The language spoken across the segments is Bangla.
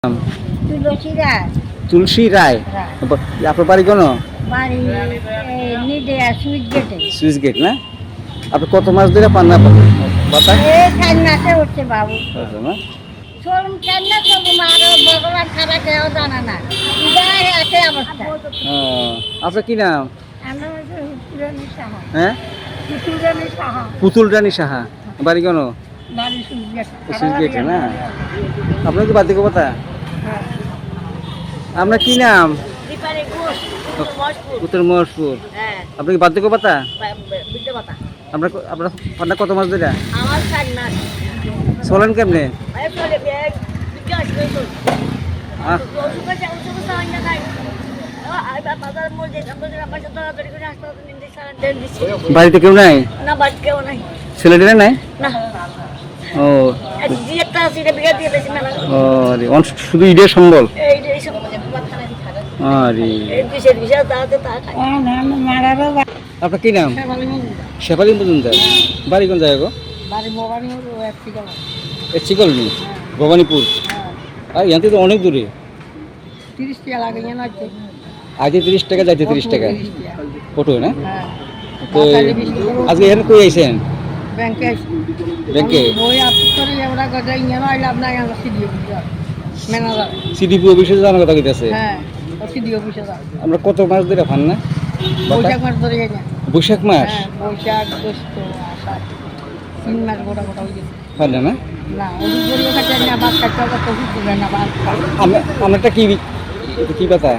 নাম? তুলসী রায়। তুলসী রায়। রায়। আপনার বাড়ি কোন? বাড়ি নিডিয়া সুইচ গেটে। সুইচ গেট না? আপনি কত মাস ধরে পান না বাতা? এই 4 মাসে উঠছে বাবু। না? চলুন কেন না চলুন আরো ভগবান ছাড়া কেউ জানে না। যাই আছে অবস্থা। আপনার কি নাম? আমার হচ্ছে পুতুরানী সাহা। হ্যাঁ, পুতুরানী সাহা। পুতুল রানী সাহা। বাড়ি কোন? বাড়ি সুইচ গেটে। সুইচ গেটে না? আপনার কি বার্ধক্য ভাতা? হ্যাঁ। আপনার কি নাম? দীপালি ঘোষ, উত্তর মহেশপুর। হ্যাঁ। আপনার কি বার্ধক্য ভাতা? বিদ্যাপাতা। আপনার পান্না কত মাস ধরে? আমার 4 মাস। চলেন কেমনে? এই চলে ব্যাগ বিকাশ কইতো। আহ, বাড়িতে কেউ নাই? না বাদ কেউ নাই। ছেলেটা নাই? না ও একটা আছে এটা বিঘা দিয়ে বেশি মেলা। আরে শুধু ঈদের সম্বল? এই সব আরে বিশেষ বিশেষ তাতে তা খায়। আপনার কি নাম? শেফালি মজুমদার। বাড়ি কোন জায়গা গো? বাড়ি মোবাইল এক ঠিকানা। চিকলনি, ভবানীপুর। আর এখান থেকে তো অনেক দূরে। 30 টাকা লাগে না আছে। আগে 30 টাকা, যাইতে 30 টাকা ফটো না? হ্যাঁ। তো আজকে এখানে কই আইছেন? ব্যাংকে আইছি। ব্যাংকে? ওই আপনি করে এবারে কথা ইয়া আইলে আপনাকে আমরা সিডি অফিসে ম্যানেজার। সিডিপি অফিসে জানার কথা কইতাছে। হ্যাঁ, সিডি অফিসে যাও। আমরা কত মাস ধরে পান না? বৈশাখ মাস ধরে না। বৈশাখ মাস? হ্যাঁ, বৈশাখ জ্যৈষ্ঠ আষাঢ় 3 মাস গোটা গোটা হয়ে গেছে। পান না? না ওই গরিব কাছে না বাদ কাটতে হবে তো কিছু না বাদ। আপনারটা কি পাতা?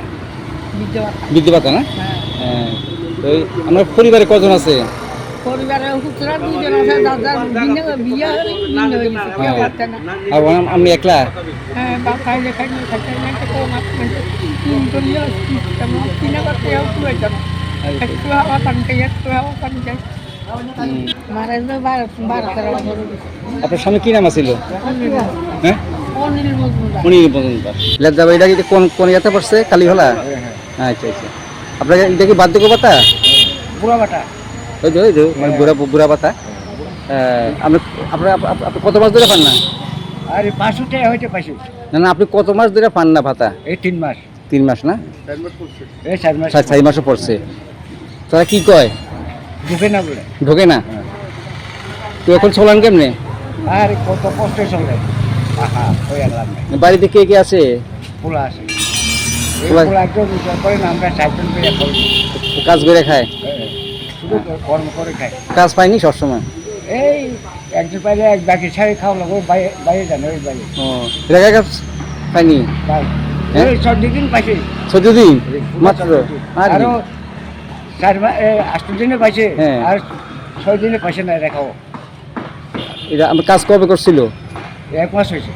বিদ্যাপাতা। বিদ্যুৎ না? হ্যাঁ। হ্যাঁ। তো আপনার পরিবারে কজন আছে? পরিবারে হুতরা 2 জন আছে, দাদার বিয়ে হয়ে গেছে, কেউ পারছে না। আর আপনি একলা? হ্যাঁ, বাপ খাইলে খাইলে খাইতে না তো মাছ খাইতে তিন করিয়া তেমন কিনা করতে হোক তুই জানো একটু হাওয়া পানকে একটু হাওয়া পানকে মারা তো 12 ধরে গেছে। আপনার স্বামী কি নাম আছিল? হ্যাঁ, অনিল মজুমদার। উনি মজুমদার। লজ্জা ভাই, এটা কি কোন ইয়াতে পড়ছে? কালীহলা? আচ্ছা আচ্ছা। আপনার এটা কি বার্ধক্য ভাতা? বুড়া বাটা। ওই যে মানে বুড়া ভাতা। আপনার কত মাস ধরে পান না? আরে 500 টাকা হইতে পাইছে। না আপনি কত মাস ধরে পান না ভাতা? এই 3 মাস। 3 মাস না? 4 মাস পড়ছে। এই 4 মাস। 4 মাসও পড়ছে। তারা কি কয়? ঢুকে না বলে। ঢোকে না? তো এখন চলান কেমনে? আরে কত কষ্ট চলে। আহা, ওই আল্লাহ নাই। বাড়িতে কে কে আছে? পোলা আছে। এই পোলা- পোলা একজন বিচার করে না আমরা 4 জন করে করি। কাজ করে খায়? শুধু কর্ম করে খাই। কাজ পায়নি সবসময়? এই একজন পাইলে এক বাকি ছাড়ি খাওয়া লাগবে বাইরে যান ওই বাইরে ও রেখা কাজ পায়নি? বাই হ্যাঁ? এই 14 দিন পাইছে 14 দিন মাত্র? আর কি? আরো 8 দিনে পাইছে। হ্যাঁ। আর 6 দিনে পাইছে না রেখাও। এটা আমার কাজ কবে করছিল? 1 মাস হয়েছে।